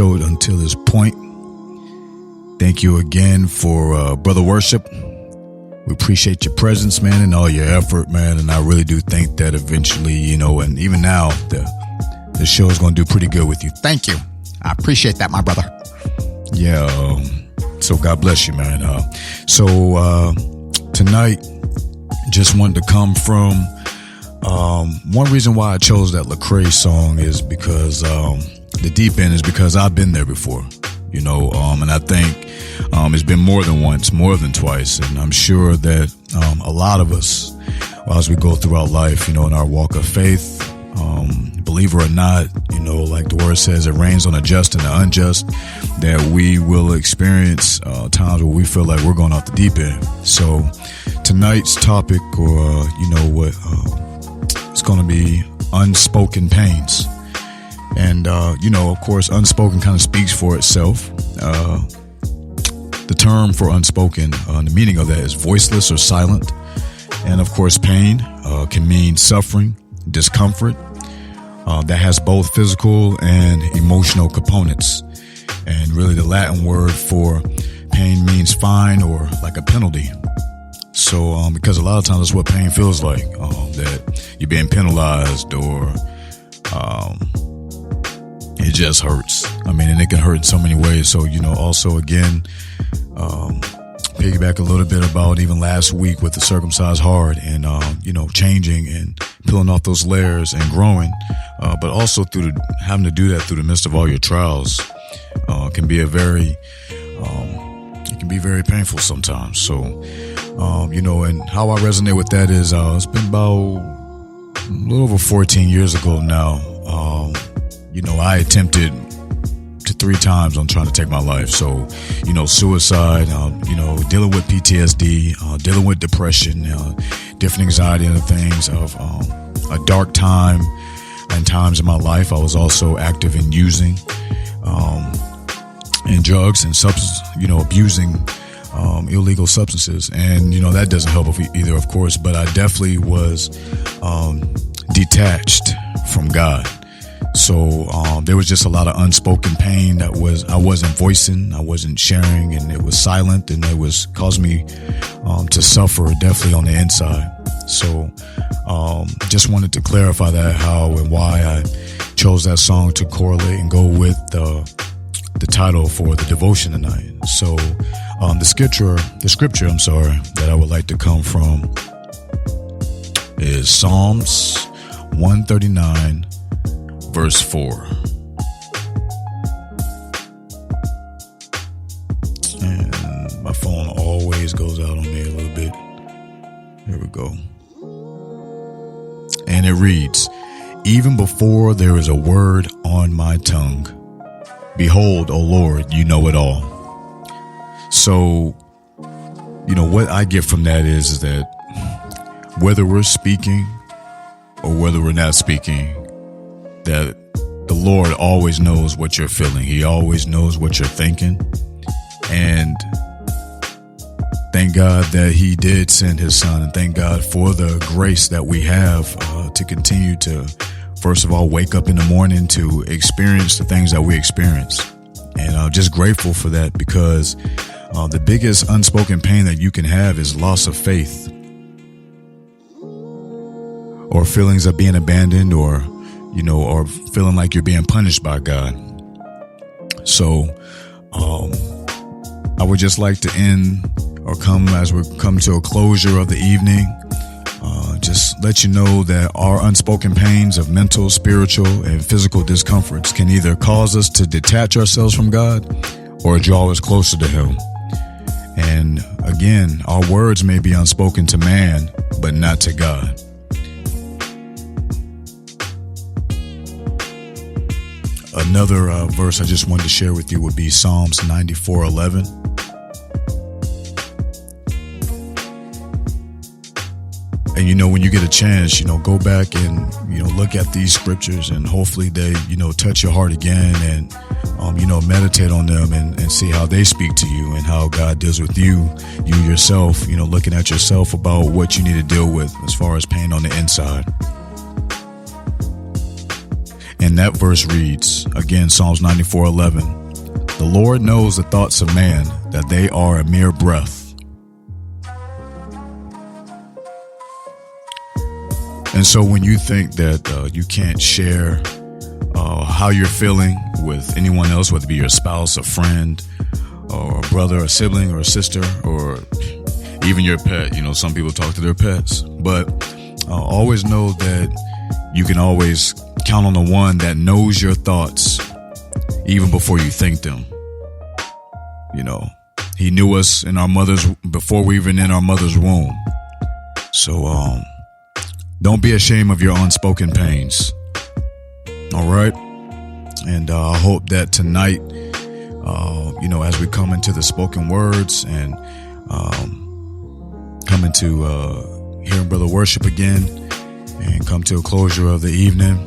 show until this point. Thank you again for Brother Worship. We appreciate your presence, man, and all your effort, man. And I really do think that eventually, and even now, the show is going to do pretty good with you. Thank you. I appreciate that, my brother. Yeah. So God bless you, man. Tonight, just wanted to come from one reason why I chose that Lecrae song is because the deep end is because I've been there before, and I think it's been more than once, more than twice, and I'm sure that a lot of us, as we go throughout life, in our walk of faith, believe it or not, like the word says, it rains on the just and the unjust, that we will experience times where we feel like we're going off the deep end. So tonight's topic, or it's going to be unspoken pains. And, of course, unspoken kind of speaks for itself. The term for unspoken, the meaning of that is voiceless or silent. And, of course, pain can mean suffering, discomfort, that has both physical and emotional components. And really the Latin word for pain means fine or like a penalty. So because a lot of times that's what pain feels like, that you're being penalized or it just hurts. And it can hurt in so many ways. So, also again, piggyback a little bit about even last week with the circumcised heart and, changing and peeling off those layers and growing. But also having to do that through the midst of all your trials, can be very painful sometimes. So, and how I resonate with that is, it's been about a little over 14 years ago now. I attempted to 3 times on trying to take my life. So, suicide, dealing with PTSD, dealing with depression, different anxiety and things of a dark time and times in my life. I was also active in using and drugs and substance, abusing illegal substances. And, that doesn't help either, of course, but I definitely was detached from God. So there was just a lot of unspoken pain that I wasn't voicing, I wasn't sharing, and it was silent, and it was causing me to suffer definitely on the inside. So just wanted to clarify that, how and why I chose that song to correlate and go with the title for the devotion tonight. So the scripture that I would like to come from is Psalms 139 verse 4. And my phone always goes out on me a little bit. Here we go. And it reads, "Even before there is a word on my tongue, behold, O Lord, you know it all." So, what I get from that is that whether we're speaking or whether we're not speaking, that the Lord always knows what you're feeling. He always knows what you're thinking. And thank God that He did send His Son, and thank God for the grace that we have to continue to, first of all, wake up in the morning to experience the things that we experience. And I'm just grateful for that, because the biggest unspoken pain that you can have is loss of faith, or feelings of being abandoned, or feeling like you're being punished by God. So I would just like to end, or as we come to a closure of the evening, just let you know that our unspoken pains of mental, spiritual, and physical discomforts can either cause us to detach ourselves from God or draw us closer to Him. And again, our words may be unspoken to man, but not to God. Another verse I just wanted to share with you would be Psalms 94:11. And when you get a chance, go back and look at these scriptures, and hopefully they touch your heart again, and meditate on them and see how they speak to you and how God deals with you yourself, looking at yourself about what you need to deal with as far as pain on the inside. And that verse reads, again, Psalms 94:11, the Lord knows the thoughts of man, that they are a mere breath. And so when you think that you can't share how you're feeling with anyone else, whether it be your spouse, a friend, or a brother, a sibling, or a sister, or even your pet, some people talk to their pets, but always know that you can always count on the one that knows your thoughts even before you think them. He knew us before we even in our mother's womb. So don't be ashamed of your unspoken pains. All right. And I hope that tonight, as we come into the spoken words and come into hearing Brother worship again and come to a closure of the evening,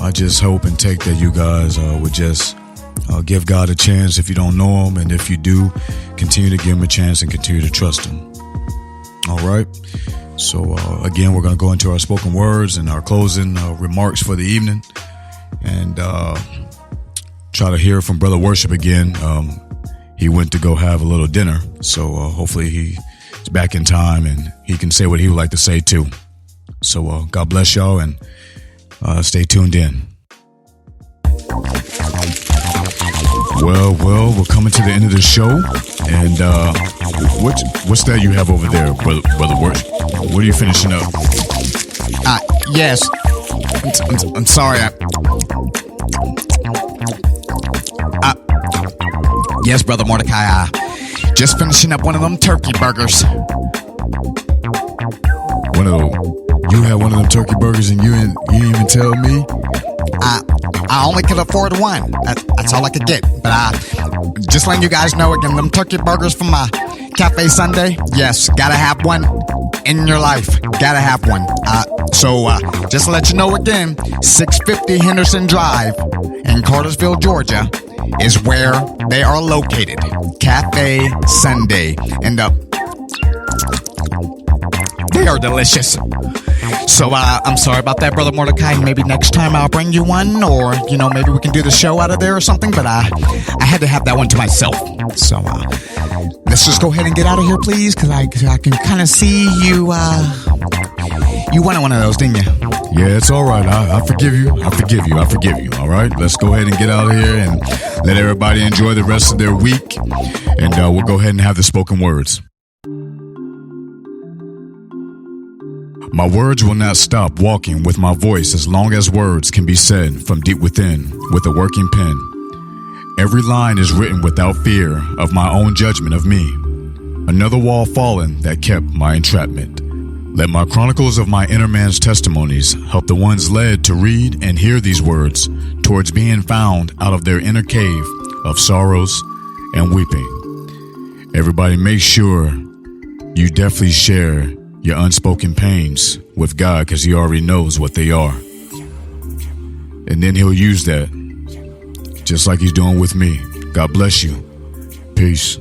I just hope and take that you guys would just give God a chance if you don't know him. And if you do, continue to give him a chance and continue to trust him. All right. So again, we're going to go into our spoken words and our closing remarks for the evening, and try to hear from Brother Worship again. He went to go have a little dinner, so hopefully he's back in time and he can say what he would like to say too. So God bless y'all, and stay tuned in. Well, we're coming to the end of the show, and what's that you have over there, Brother Worship? What are you finishing up? Yes. I'm sorry. Yes, Brother Mordecai. Just finishing up one of them turkey burgers. You had one of them turkey burgers and you didn't even tell me? I only could afford one. That's all I could get. But just letting you guys know again, them turkey burgers from Cafe Sunday. Yes, gotta have one in your life. Gotta have one. So just to let you know again, 650 Henderson Drive in Cartersville, Georgia is where they are located. Cafe Sunday. And they are delicious. So I'm sorry about that, Brother Mordecai. Maybe next time I'll bring you one, or maybe we can do the show out of there or something. But I had to have that one to myself. So let's just go ahead and get out of here, please, because I can kind of see you. You wanted one of those, didn't you? Yeah, it's all right. I forgive you. I forgive you. All right, let's go ahead and get out of here and let everybody enjoy the rest of their week. And we'll go ahead and have the spoken words. My words will not stop walking with my voice as long as words can be said from deep within with a working pen. Every line is written without fear of my own judgment of me. Another wall fallen that kept my entrapment. Let my chronicles of my inner man's testimonies help the ones led to read and hear these words towards being found out of their inner cave of sorrows and weeping. Everybody make sure you definitely share your unspoken pains with God, because he already knows what they are. And then he'll use that just like he's doing with me. God bless you. Peace.